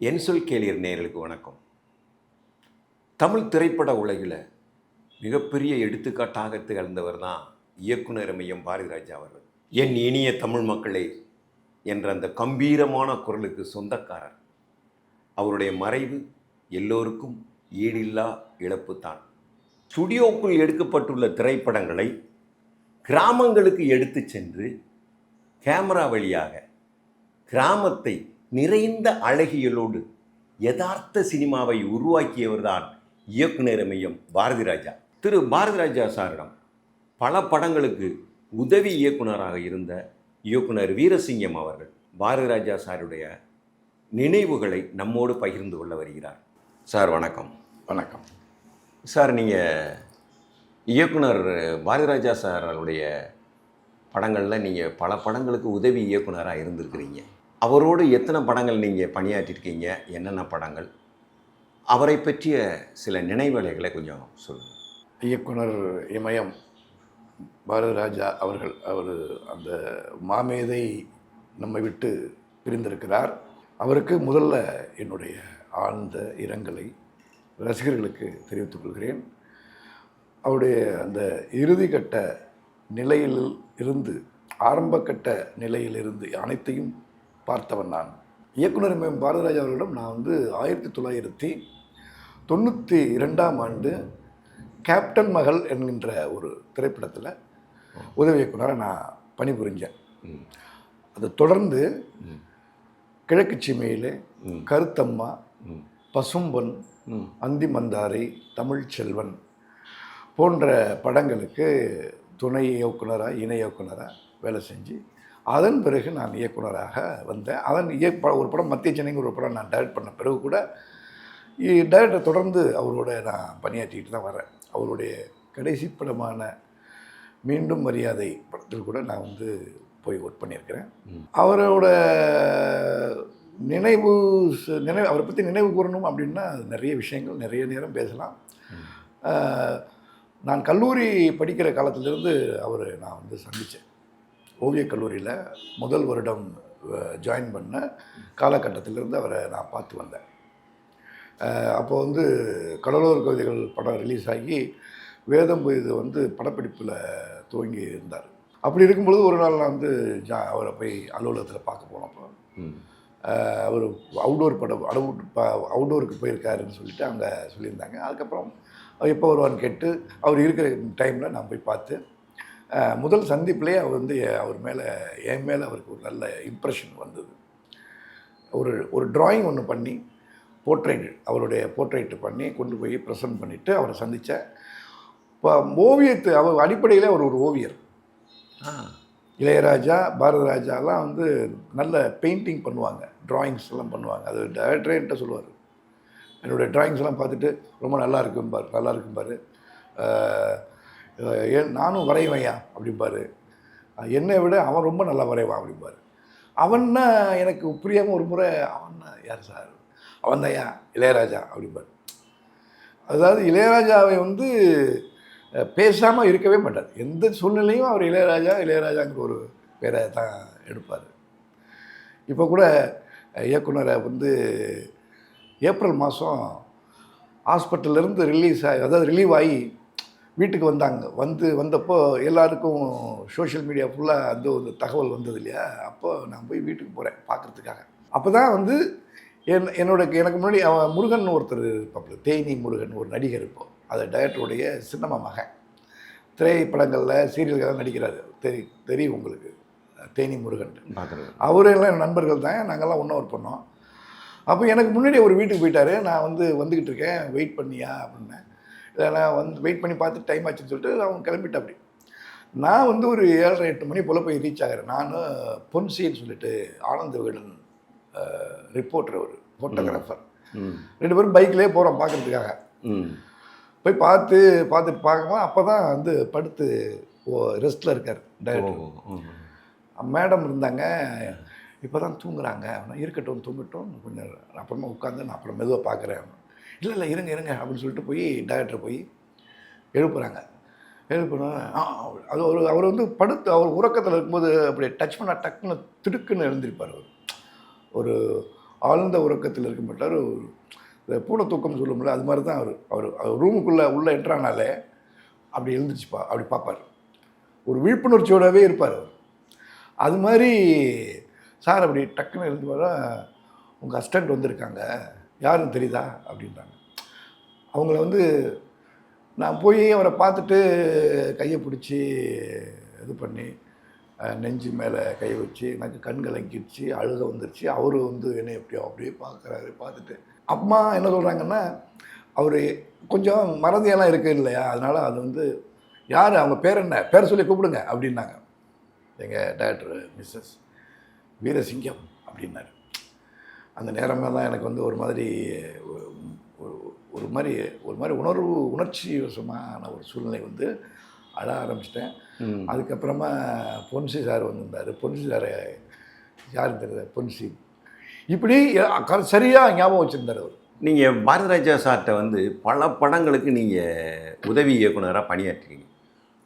என் சொல் கேளீர் நேயர்களுக்கு வணக்கம். தமிழ் திரைப்பட உலகில் மிகப்பெரிய எடுத்துக்காட்டாக திகழ்ந்தவர் தான் இயக்குனர் மையம் பாரதிராஜா அவர்கள். என் இனிய தமிழ் மக்களே என்ற அந்த கம்பீரமான குரலுக்கு சொந்தக்காரர். அவருடைய மறைவு எல்லோருக்கும் ஈடில்லா இழப்பு தான். ஸ்டுடியோக்குள் எடுக்கப்பட்டுள்ள திரைப்படங்களை கிராமங்களுக்கு எடுத்து சென்று கேமரா வழியாக கிராமத்தை நிறைந்த அழகியலோடு யதார்த்த சினிமாவை உருவாக்கியவர்தான் இயக்குனர் மையம் பாரதிராஜா. திரு பாரதிராஜா சாரிடம் பல படங்களுக்கு உதவி இயக்குனராக இருந்த இயக்குனர் வீரசிங்கம் அவர்கள் பாரதிராஜா சாருடைய நினைவுகளை நம்மோடு பகிர்ந்து கொள்ள வருகிறார். சார் வணக்கம். வணக்கம் சார், நீங்கள் இயக்குனர் பாரதிராஜா சாருடைய படங்களில் நீங்கள் பல படங்களுக்கு உதவி இயக்குனராக இருந்திருக்கிறீங்க. அவரோடு எத்தனை படங்கள் நீங்கள் பணியாற்றிருக்கீங்க, என்னென்ன படங்கள், அவரை பற்றிய சில நினைவலைகளை கொஞ்சம் சொல்லுங்கள். இயக்குனர் இமயம் பாரதிராஜா அவர்கள் அந்த மாமேதை நம்மை விட்டு பிரிந்திருக்கிறார். அவருக்கு முதல்ல என்னுடைய ஆழ்ந்த இரங்கலை ரசிகர்களுக்கு தெரிவித்துக் கொள்கிறேன். அவருடைய அந்த இறுதிக்கட்ட நிலையில் இருந்து, ஆரம்பக்கட்ட நிலையிலிருந்து அனைத்தையும் பார்த்தவன் நான். இயக்குனர் இமயம் பாரதிராஜா அவர்களிடம் நான் 1992ஆம் ஆண்டு கேப்டன் மகள் என்கின்ற ஒரு திரைப்படத்தில் உதவி இயக்குனராக நான் பணிபுரிஞ்சேன். அதை தொடர்ந்து கிழக்கு சீமையிலே, கருத்தம்மா, பசும்பொன், அந்தி மந்தாரை, தமிழ் செல்வன் போன்ற படங்களுக்கு துணை இயக்குனராக, இணை இயக்குனராக வேலை செஞ்சு அதன் பிறகு நான் இயக்குனராக வந்தேன். ஒரு படம் மத்திய சென்னைங்கிற ஒரு படம் நான் டைரக்ட் பண்ண பிறகு கூட டைரக்டரை தொடர்ந்து அவரோட நான் பணியாற்றிக்கிட்டு தான் வரேன். அவருடைய கடைசி படமான மீண்டும் மரியாதை படத்தில் கூட நான் போய் ஒர்க் பண்ணியிருக்கிறேன். அவரோட அவரை பற்றி நினைவு கூறணும் அப்படின்னா நிறைய விஷயங்கள், நிறைய நேரம் பேசலாம். நான் கல்லூரி படிக்கிற காலத்திலிருந்து நான் சந்தித்தேன். ஓவியக் கல்லூரியில் முதல் வருடம் ஜாயின் பண்ண காலகட்டத்திலிருந்து அவரை நான் பார்த்து வந்தேன். அப்போது கடலோர கவிதைகள் படம் ரிலீஸ் ஆகி வேதம் இது படப்பிடிப்பில் துவங்கி இருந்தார். அப்படி இருக்கும்பொழுது ஒரு நாள் நான் அவரை போய் அலுவலகத்தில் பார்க்க போனப்போ அவர் அவுட்டோருக்கு போயிருக்காருன்னு சொல்லிட்டு அங்கே சொல்லியிருந்தாங்க. அதுக்கப்புறம் அவர் எப்போ வருவான்னு கேட்டு அவர் இருக்கிற டைமில் நான் போய் பார்த்து முதல் சந்திப்பிலே அவர் மேலே, என் மேலே அவருக்கு ஒரு நல்ல இம்ப்ரெஷன் வந்தது. ஒரு ட்ராயிங் ஒன்று பண்ணி அவருடைய போர்ட்ரேட்டு பண்ணி கொண்டு போய் ப்ரெசென்ட் பண்ணிவிட்டு அவரை சந்தித்தேன். இப்போ அவர் அடிப்படையில் அவர் ஒரு ஓவியர். இளையராஜா, பாரதிராஜாலாம் நல்ல பெயிண்டிங் பண்ணுவாங்க, ட்ராயிங்ஸ் எல்லாம் பண்ணுவாங்க. அது டைரக்டரே என்கிட்ட சொல்லுவார், என்னுடைய ட்ராயிங்ஸ் எல்லாம் பார்த்துட்டு ரொம்ப நல்லா இருக்கும்பார். நானும் வரைவேயா அப்படிம்பார். என்னை விட அவன் ரொம்ப நல்லா வரைவான் அப்படிம்பார். அவன்னா எனக்கு புரியாமல் ஒரு முறை, அவன்னா யார் சார், அவன் தான்யா இளையராஜா அப்படிம்பார். அதாவது இளையராஜாவை பேசாமல் இருக்கவே மாட்டார். எந்த சூழ்நிலையும் அவர் இளையராஜாங்கிற ஒரு பேரை தான் எடுப்பார். இப்போ கூட இயக்குனரை ஏப்ரல் மாதம் ஹாஸ்பிட்டல்லேருந்து ரிலீவ் ஆகி வீட்டுக்கு வந்தப்போ எல்லாருக்கும் சோஷியல் மீடியா ஃபுல்லாக ஒரு தகவல் வந்தது இல்லையா. அப்போ நான் போய் வீட்டுக்கு போகிறேன் பார்க்குறதுக்காக. அப்போ தான் எனக்கு முன்னாடி அவன் முருகன் ஒருத்தர் இருப்பாப்புல, தேனி முருகன் ஒரு நடிகர். இப்போது அது டைரக்டருடைய சின்னம்மா மகன். திரைப்படங்களில் சீரியல்கள் நடிக்கிறாரு, தெரியும் உங்களுக்கு, தேனி முருகன். அவரெல்லாம் நண்பர்கள் தான், நாங்கள்லாம் ஒன்றா ஒர்க் பண்ணோம். அப்போ எனக்கு முன்னாடி ஒரு வீட்டுக்கு போயிட்டார். நான் வந்துக்கிட்டு இருக்கேன், வெயிட் பண்ணியா அப்படின்னேன். நான் வெயிட் பண்ணி பார்த்து டைம் ஆச்சுன்னு சொல்லிட்டு அவன் கிளம்பிட்டேன். அப்படி நான் ஒரு 7:30-8 மணி போல் போய் ரீச் ஆகிறேன். நான் பொன்சின்னு சொல்லிட்டு ஆனந்த விகடன் ரிப்போர்ட்டர், ஒரு ஃபோட்டோகிராஃபர், 2 பேரும் பைக்லேயே போகிறோம் பார்க்குறதுக்காக. போய் பார்க்கும்போது அப்போ தான் படுத்து ரெஸ்ட்டில் இருக்கார் டைரக்டர். மேடம் இருந்தாங்க, இப்போ தான் தூங்குறாங்க. இருக்கட்டும், தூங்கட்டும், கொஞ்சம் அப்புறமா உட்காந்து நான் அப்புறம் மெதுவாக பார்க்குறேன். இல்லை இருங்க அப்படின்னு சொல்லிட்டு போய் டைரக்டர் போய் எழுப்புறாங்க. அது அவர் படுத்து அவர் உறக்கத்தில் இருக்கும்போது அப்படி டச் பண்ண டக்குன்னு திடுக்குன்னு எழுந்திருப்பார். ஒரு ஆழ்ந்த உறக்கத்தில் இருக்க மாட்டார். இந்த பூனை தூக்கம் சொல்லும்ல, அது மாதிரி தான் அவர் ரூமுக்குள்ளே உள்ளே என்ட்ரானாலே அப்படி எழுந்திரிச்சுப்பா அப்படி பார்ப்பார். ஒரு விழிப்புணர்ச்சியோடவே இருப்பார் அவர். அது மாதிரி சார் அப்படி டக்குன்னு எழுந்து வர, உங்கள் அசிஸ்டண்ட் வந்திருக்காங்க, யாருன்னு தெரியுதா அப்படின்றாங்க. அவங்கள வந்து நான் போய் அவரை பார்த்துட்டு கையை பிடிச்சி இது பண்ணி நெஞ்சு மேலே கை வச்சு எனக்கு கண் கலங்கிடுச்சு, அழுக வந்துருச்சு. அவர் வந்து என்னை எப்படியோ அப்படியே பார்க்குறாரு. பார்த்துட்டு அம்மா என்ன சொல்கிறாங்கன்னா, அவர் கொஞ்சம் மறதியெல்லாம் இருக்குது இல்லையா, அதனால் அது வந்து யார் அவங்க பேர் என்ன, பேர் சொல்லி கூப்பிடுங்க அப்படின்னாங்க. எங்கள் டாக்டர் மிஸ்ஸஸ் வீரசிங்கம் அப்படின்னாரு. அந்த நேரமே தான் எனக்கு வந்து ஒரு மாதிரி ஒரு மாதிரி உணர்ச்சி வசமான ஒரு சூழ்நிலை வந்து அழ ஆரம்பிச்சிட்டேன். அதுக்கப்புறமா பொன்சி சார் வந்திருந்தார். பொன்சி சார் யாருன்னு தெரியல, பொன்சி இப்படி சரியாக ஞாபகம் வச்சுருந்தார் அவர். நீங்கள் பாரதிராஜா சார்கிட்ட வந்து பல படங்களுக்கு நீங்கள் உதவி இயக்குனராக பணியாற்றுறீங்க.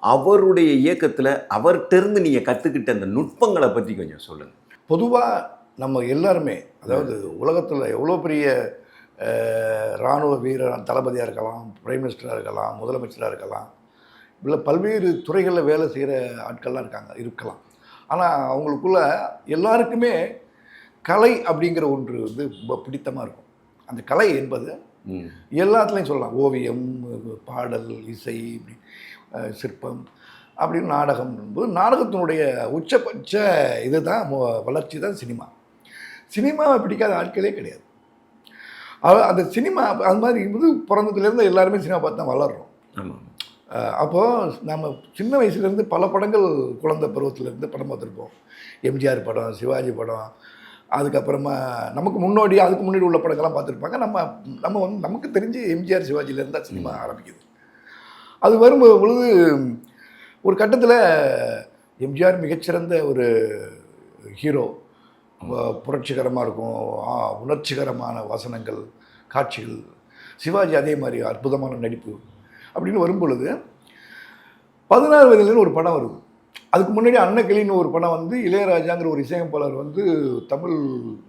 அவருடைய இயக்கத்தில் அவர்கிட்டருந்து நீங்கள் கற்றுக்கிட்ட அந்த நுட்பங்களை பற்றி கொஞ்சம் சொல்லுங்கள். பொதுவாக நம்ம எல்லாருமே, அதாவது உலகத்தில் எவ்வளோ பெரிய இராணுவ வீரர் தளபதியாக இருக்கலாம், பிரைம் மினிஸ்டராக இருக்கலாம், முதலமைச்சராக இருக்கலாம், இல்லை பல்வேறு துறைகளில் வேலை செய்கிற ஆட்கள்லாம் இருக்கலாம். ஆனால் அவங்களுக்குள்ள எல்லாருக்குமே கலை அப்படிங்கிற ஒன்று வந்து ரொம்ப பிடித்தமாக இருக்கும். அந்த கலை என்பது எல்லாத்துலேயும் சொல்லலாம். ஓவியம், பாடல், இசை, இப்படி சிற்பம் அப்படின்னு நாடகம் என்பது நாடகத்தினுடைய உச்சபட்ச இது தான் வளர்ச்சி தான் சினிமா. சினிமாவை பிடிக்காத ஆட்களே கிடையாது. அந்த சினிமா அது மாதிரி இருக்கும்போது பிறந்ததுலேருந்து எல்லாருமே சினிமா பார்த்து தான் வளர்றோம். அப்போது நம்ம சின்ன வயசுலேருந்து பல படங்கள் குழந்தை பருவத்திலேருந்து படம் பார்த்துருப்போம். எம்ஜிஆர் படம், சிவாஜி படம், அதுக்கப்புறமா அதுக்கு முன்னாடி உள்ள படங்கள்லாம் பார்த்துருப்பாங்க. நம்ம வந்து நமக்கு தெரிஞ்சு எம்ஜிஆர் சிவாஜிலேருந்து தான் சினிமா ஆரம்பிக்குது. அது வரும்பொழுது ஒரு கட்டத்தில் எம்ஜிஆர் மிகச்சிறந்த ஒரு ஹீரோ, புரட்சிகரமாக இருக்கும், உணர்ச்சிகரமான வசனங்கள், காட்சிகள். சிவாஜி அதே மாதிரி அற்புதமான நடிப்பு அப்படின்னு வரும்பொழுது 16 வயதுலேருந்து ஒரு படம் வருது. அதுக்கு முன்னாடி அன்னக்கிளின்னு ஒரு படம் வந்து இளையராஜாங்கிற ஒரு இசையமைப்பாளர் வந்து தமிழ்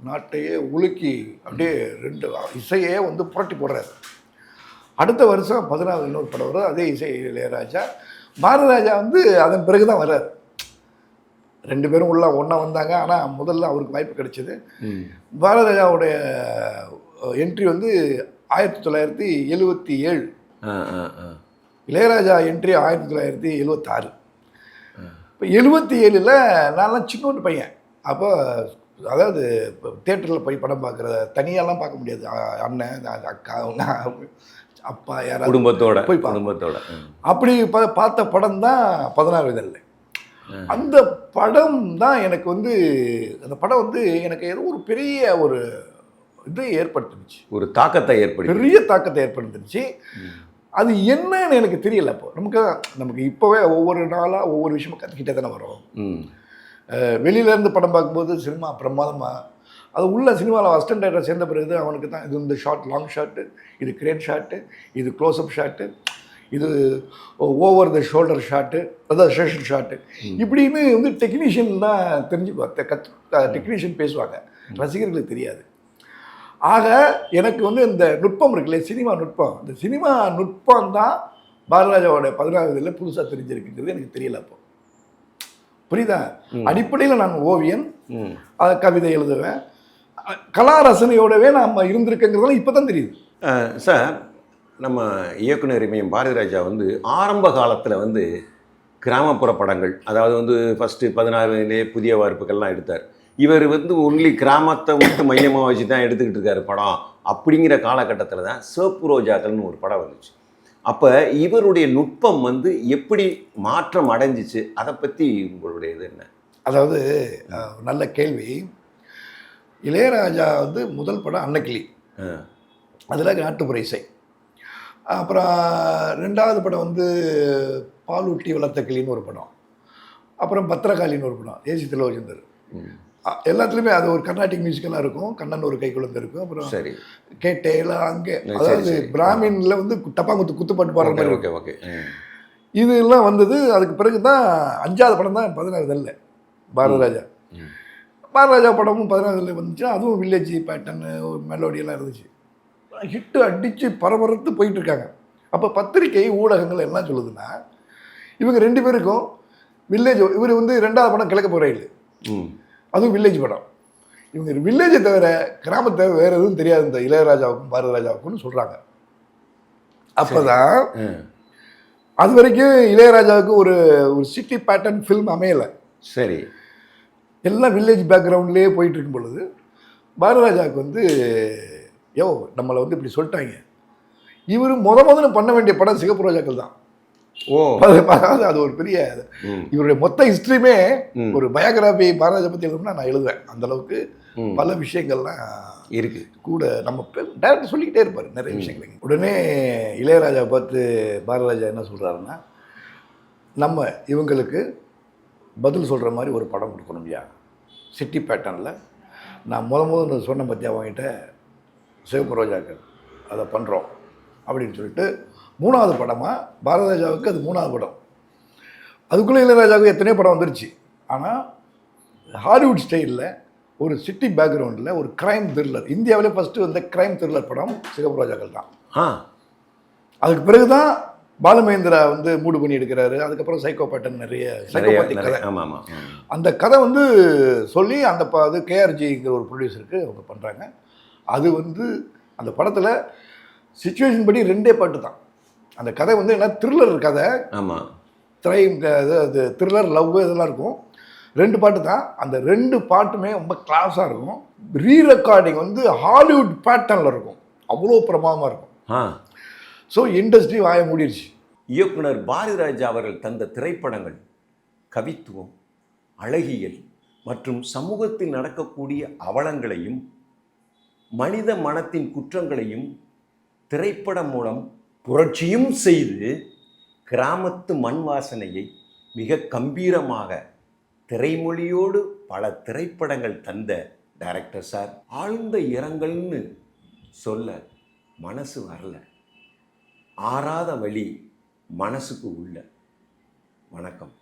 நாட்டையே உலுக்கி அப்படியே 2 இசையே வந்து புரட்டி போடுறாரு. அடுத்த வருஷம் 16 இன்னொரு படம் வரும், அதே இசை இளையராஜா. பாரதிராஜா வந்து அதன் பிறகு தான் வர்றார். 2 பேரும் ஒன்றா வந்தாங்க. ஆனால் முதல்ல அவருக்கு வாய்ப்பு கிடைச்சிது. பாரதிராஜாவுடைய என்ட்ரி வந்து 1977. இளையராஜா என்ட்ரி 1976. இப்போ 77ல் நான்லாம் சின்னோண்டு பையன். அப்போ அதாவது இப்போ தேட்டரில் போய் படம் பார்க்குற தனியாலாம் பார்க்க முடியாது. அண்ணன், அக்கா, அப்பா யாராவது குடும்பத்தோட அப்படி பார்த்த படம் தான் 16 வயதில். அந்த படம் தான் எனக்கு வந்து எனக்கு ஏதோ ஒரு பெரிய ஒரு இதை ஏற்படுத்துச்சு, ஒரு தாக்கத்தை பெரிய தாக்கத்தை ஏற்படுத்துச்சு. அது என்னன்னு எனக்கு தெரியல. அப்போ நமக்கு இப்போவே ஒவ்வொரு நாளாக ஒவ்வொரு விஷயமும் கற்றுக்கிட்டே தானே வரும். வெளியிலேருந்து படம் பார்க்கும்போது சினிமா பிரமாதமாக, அது உள்ள சினிமாவில் அசிஸ்டன்ட் டைரக்டர் சேர்ந்த பிறகு அவனுக்கு தான் இது இந்த ஷாட் லாங் ஷாட்டு, இது கிரேட் ஷாட்டு, இது க்ளோஸ்அப் ஷாட்டு, இது ஓவர் த ஷோல்டர் ஷாட்டு, அதாவது ஷேஷன் ஷாட்டு, இப்படின்னு வந்து டெக்னீஷியன் தான் தெரிஞ்சுக்குவாங்க. டெக்னீஷியன் பேசுவாங்க, ரசிகர்களுக்கு தெரியாது. ஆக எனக்கு வந்து இந்த நுட்பம் இருக்குல்ல, சினிமா நுட்பம், இந்த சினிமா நுட்பம் தான் பாரதிராஜாவோட 16 வயதில் புதுசாக தெரிஞ்சிருக்குங்கிறது எனக்கு தெரியல. அப்போ புரியுதா? அடிப்படையில் நான் ஓவியன், கவிதை எழுதுவேன், கலா ரசனையோடவே நாம் இருந்திருக்கங்கிறதுலாம் இப்போ தான் தெரியுது. சார், நம்ம இயக்குனர் இமயம் பாரதிராஜா வந்து ஆரம்ப காலத்தில் வந்து கிராமப்புற படங்கள், அதாவது வந்து ஃபஸ்ட்டு 16 புதிய வார்ப்புகள்லாம் எடுத்தார். இவர் வந்து ஒன்லி கிராமத்தை விட்டு மையமாக வச்சு தான் எடுத்துக்கிட்டு இருக்காரு படம். அப்படிங்கிற காலகட்டத்தில் தான் சிவப்பு ரோஜாக்கள்னு ஒரு படம் வந்துச்சு. அப்போ இவருடைய நுட்பம் வந்து எப்படி மாற்றம் அடைஞ்சிச்சு, அதை பற்றி உங்களுடைய இது என்ன? அதாவது நல்ல கேள்வி. இளையராஜா வந்து முதல் படம் அன்னக்கிளி, அதில் நாட்டுப்புற இசை. அப்புறம் 2வது படம் வந்து பாலூட்டி வளர்த்த கிளின்னு ஒரு படம். அப்புறம் பத்திரகாளின்னு ஒரு படம், ஏசி திலோஜந்தர். எல்லாத்துலேயுமே அது ஒரு கர்நாடிக் மியூசிக்கெல்லாம் இருக்கும். கண்ணன் ஒரு கை குழந்தை இருக்கும். அப்புறம் சரி கேட்டேலாம் அங்கே, அதாவது பிராமின்ல வந்து டப்பாங்குத்து குத்துப்பாட்டு பாடுற மாதிரி. Okay okay. இதெல்லாம் வந்தது. அதுக்கு பிறகு தான் 5வது படம் தான் 16 பாரதிராஜா. பாரராஜா படமும் 16 வந்துச்சு, அதுவும் வில்லேஜ் பேட்டர்னு ஒரு மெலோடியெல்லாம் இருந்துச்சு. ஹிட்டு அடித்து பரபரத்து போயிட்டு இருக்காங்க. அப்போ பத்திரிகை ஊடகங்கள் என்ன சொல்லுதுன்னா, இவங்க 2 பேருக்கும் வில்லேஜ், இவர் வந்து 2வது படம் கிழக்க போகிற ரயில், அதுவும் வில்லேஜ் படம். இவங்க வில்லேஜை தவிர கிராமத்தை வேறு எதுவும் தெரியாது இந்த இளையராஜாவுக்கும் பாரதிராஜாவுக்கும்னு சொல்கிறாங்க. அப்போ தான் அது வரைக்கும் இளையராஜாவுக்கு ஒரு சிட்டி பேட்டர்ன் ஃபில்ம் அமையலை. சரி. எல்லாம் வில்லேஜ் பேக்ரவுண்ட்லேயே போயிட்டு இருக்கும் பொழுது பாரதிராஜாவுக்கு வந்து நம்மளை வந்து இப்படி சொல்லிட்டாங்க. இவர் முதல்ல பண்ண வேண்டிய படம் சிகப்பு ரோஜாக்கள் தான். ஓ, அது ஒரு பெரிய இவருடைய மொத்த ஹிஸ்ட்ரியுமே ஒரு பயோகிராஃபி பாரதிராஜா பற்றி எழுதுனா நான் எழுதுவேன். அந்த அளவுக்கு பல விஷயங்கள்லாம் இருக்கு கூட. நம்ம டேரக்டர் சொல்லிக்கிட்டே இருப்பார் நிறைய விஷயங்கள். உடனே இளையராஜா பார்த்து பாரதிராஜா என்ன சொல்கிறாருன்னா, நம்ம இவங்களுக்கு பதில் சொல்கிற மாதிரி ஒரு படம் கொடுக்கணும் ஐயா, சிட்டி பேட்டர்னில். நான் முதல் சொன்ன பற்றி அவங்ககிட்ட சிவப்பு ரோஜாக்கள் அதை பண்ணுறோம் அப்படின்னு சொல்லிட்டு 3வது படமாக பாரதிராஜாவுக்கு அது 3வது படம். அதுக்குள்ளே இளையராஜாவுக்கு எத்தனையோ படம் வந்துருச்சு. ஆனால் ஹாலிவுட் ஸ்டைலில் ஒரு சிட்டி பேக்ரவுண்டில் ஒரு கிரைம் த்ரில்லர், இந்தியாவிலே ஃபஸ்ட்டு வந்த கிரைம் த்ரில்லர் படம் சிகப்பு ரோஜாக்கள் தான். அதுக்கு பிறகு தான் பாலுமகேந்திரா வந்து மூடு பண்ணி எடுக்கிறாரு. அதுக்கப்புறம் சைக்கோ பேட்டன் நிறைய சைக்கோபாத்தி கதை. அந்த கதை வந்து சொல்லி அந்த அது கேஆர்ஜிங்கிற ஒரு ப்ரொடியூசருக்கு அவங்க பண்ணுறாங்க. அது வந்து அந்த படத்தில் சிச்சுவேஷன் படி 2 பாட்டு தான். அந்த கதை வந்து என்ன த்ரில்லர் கதை. ஆமாம், கிரைம் அது த்ரில்லர் லவ் இதெல்லாம் இருக்கும். 2 பாட்டு தான். அந்த 2 பாட்டுமே ரொம்ப கிளாஸாக இருக்கும். ரீ ரெக்கார்டிங் வந்து ஹாலிவுட் பேட்டர்னில் இருக்கும். அவ்வளோ பிரமாதமாக இருக்கும். ஸோ இண்டஸ்ட்ரி வாய மூடிடுச்சு. இயக்குனர் பாரதிராஜா அவர்கள் தந்த திரைப்படங்கள் கவித்துவம், அழகியல் மற்றும் சமூகத்தில் நடக்கக்கூடிய அவலங்களையும் மனித மனத்தின் குற்றங்களையும் திரைப்படம் மூலம் புரட்சியும் செய்து கிராமத்து மண் வாசனையை மிக கம்பீரமாக திரைமொழியோடு பல திரைப்படங்கள் தந்த டைரக்டர் சார். ஆழ்ந்த இரங்கல்னு சொல்ல மனசு வரல, ஆறாத வழி மனசுக்கு உள்ள. வணக்கம்.